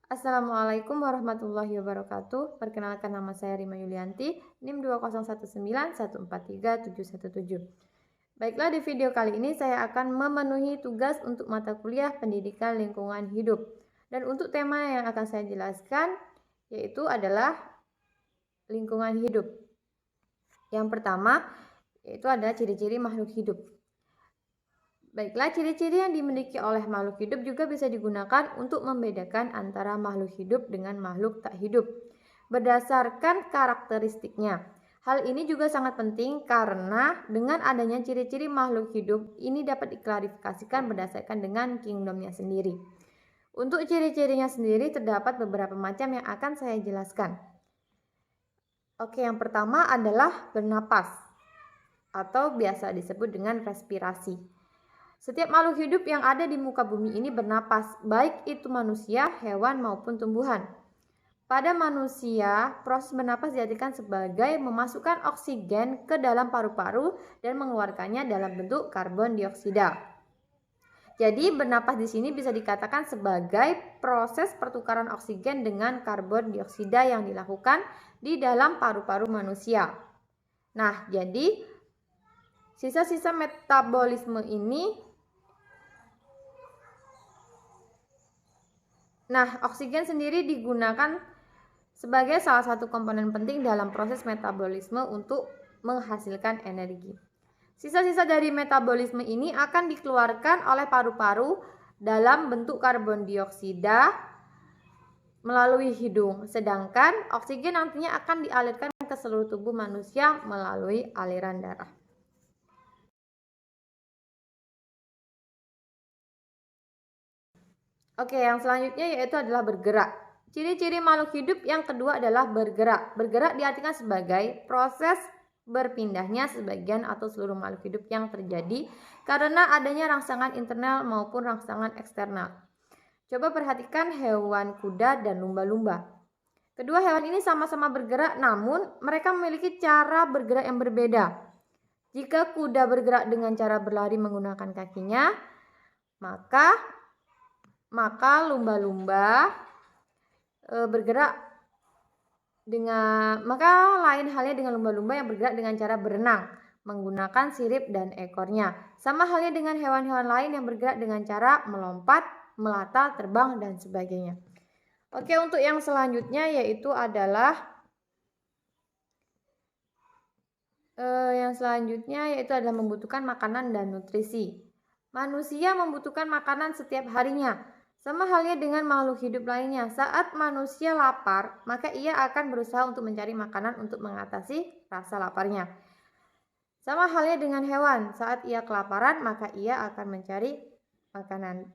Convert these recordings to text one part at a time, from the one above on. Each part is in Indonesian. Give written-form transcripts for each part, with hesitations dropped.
Assalamualaikum warahmatullahi wabarakatuh. Perkenalkan, nama saya Rima Yulianti, NIM 20191437717. Baiklah, di video kali ini saya akan memenuhi tugas untuk mata kuliah Pendidikan Lingkungan Hidup. Dan untuk tema yang akan saya jelaskan yaitu adalah lingkungan hidup. Yang pertama yaitu ada ciri-ciri makhluk hidup. Baiklah, ciri-ciri yang dimiliki oleh makhluk hidup juga bisa digunakan untuk membedakan antara makhluk hidup dengan makhluk tak hidup berdasarkan karakteristiknya. Hal ini juga sangat penting karena dengan adanya ciri-ciri makhluk hidup ini dapat diklarifikasikan berdasarkan dengan kingdomnya sendiri. Untuk ciri-cirinya sendiri terdapat beberapa macam yang akan saya jelaskan. Oke, yang pertama adalah bernapas atau biasa disebut dengan respirasi. Setiap makhluk hidup yang ada di muka bumi ini bernapas, baik itu manusia, hewan maupun tumbuhan. Pada manusia, proses bernapas diartikan sebagai memasukkan oksigen ke dalam paru-paru dan mengeluarkannya dalam bentuk karbon dioksida. Jadi bernapas di sini bisa dikatakan sebagai proses pertukaran oksigen dengan karbon dioksida yang dilakukan di dalam paru-paru manusia. Nah, jadi sisa-sisa metabolisme ini oksigen sendiri digunakan sebagai salah satu komponen penting dalam proses metabolisme untuk menghasilkan energi. Sisa-sisa dari metabolisme ini akan dikeluarkan oleh paru-paru dalam bentuk karbon dioksida melalui hidung, sedangkan oksigen nantinya akan dialirkan ke seluruh tubuh manusia melalui aliran darah. Oke, yang selanjutnya yaitu adalah bergerak. Ciri-ciri makhluk hidup yang kedua adalah bergerak. Bergerak diartikan sebagai proses berpindahnya sebagian atau seluruh makhluk hidup yang terjadi karena adanya rangsangan internal maupun rangsangan eksternal. Coba perhatikan hewan kuda dan lumba-lumba. Kedua hewan ini sama-sama bergerak, namun mereka memiliki cara bergerak yang berbeda. Jika kuda bergerak dengan cara berlari menggunakan kakinya, maka lumba-lumba bergerak dengan lain halnya dengan lumba-lumba yang bergerak dengan cara berenang menggunakan sirip dan ekornya. Sama halnya dengan hewan-hewan lain yang bergerak dengan cara melompat, melata, terbang dan sebagainya. Oke, untuk yang selanjutnya yaitu adalah membutuhkan makanan dan nutrisi. Manusia membutuhkan makanan setiap harinya. Sama halnya dengan makhluk hidup lainnya, saat manusia lapar, maka ia akan berusaha untuk mencari makanan untuk mengatasi rasa laparnya. Sama halnya dengan hewan, saat ia kelaparan, maka ia akan mencari makanan.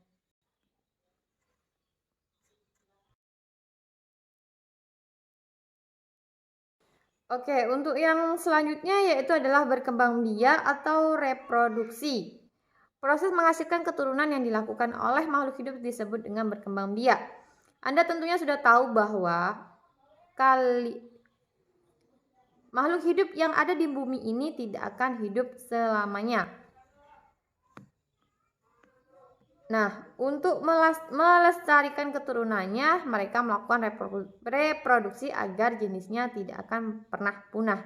Oke, untuk yang selanjutnya yaitu adalah berkembang biak atau reproduksi. Proses menghasilkan keturunan yang dilakukan oleh makhluk hidup disebut dengan berkembang biak. Anda tentunya sudah tahu bahwa makhluk hidup yang ada di bumi ini tidak akan hidup selamanya. Nah, untuk melestarikan keturunannya, mereka melakukan reproduksi agar jenisnya tidak akan pernah punah.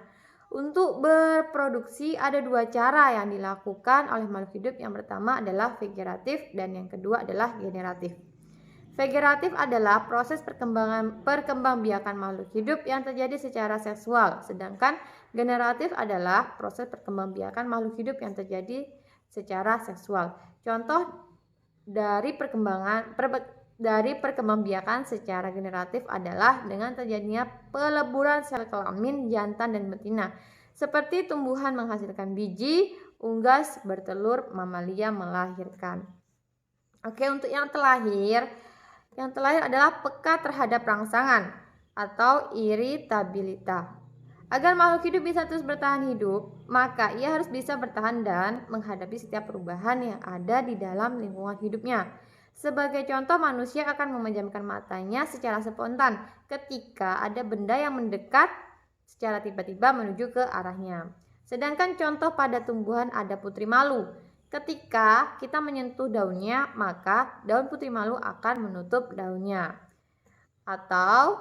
Untuk berproduksi ada dua cara yang dilakukan oleh makhluk hidup. Yang pertama adalah vegetatif dan yang kedua adalah generatif. Vegetatif adalah proses perkembangbiakan makhluk hidup yang terjadi secara seksual, sedangkan generatif adalah proses perkembangbiakan makhluk hidup yang terjadi secara seksual. Contoh dari perkembangbiakan secara generatif adalah dengan terjadinya peleburan sel kelamin jantan dan betina, seperti tumbuhan menghasilkan biji, unggas, bertelur, mamalia melahirkan. Oke, untuk yang terakhir adalah peka terhadap rangsangan atau iritabilitas. Agar makhluk hidup bisa terus bertahan hidup, maka ia harus bisa bertahan dan menghadapi setiap perubahan yang ada di dalam lingkungan hidupnya. Sebagai contoh, manusia akan memejamkan matanya secara spontan ketika ada benda yang mendekat secara tiba-tiba menuju ke arahnya. Sedangkan contoh pada tumbuhan ada putri malu. Ketika kita menyentuh daunnya, maka daun putri malu akan menutup daunnya. atau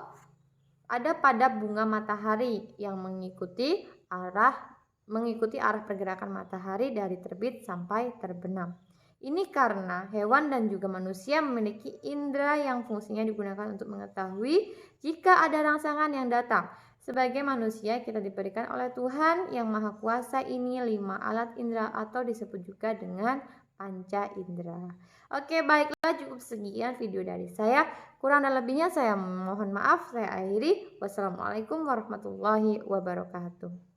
ada pada bunga matahari yang mengikuti arah pergerakan matahari dari terbit sampai terbenam. Ini karena hewan dan juga manusia memiliki indera yang fungsinya digunakan untuk mengetahui jika ada rangsangan yang datang. Sebagai manusia, kita diberikan oleh Tuhan yang Maha Kuasa ini 5 alat indera atau disebut juga dengan panca indera. Oke, baiklah, cukup sekian video dari saya. Kurang dan lebihnya saya mohon maaf. Saya akhiri. Wassalamualaikum warahmatullahi wabarakatuh.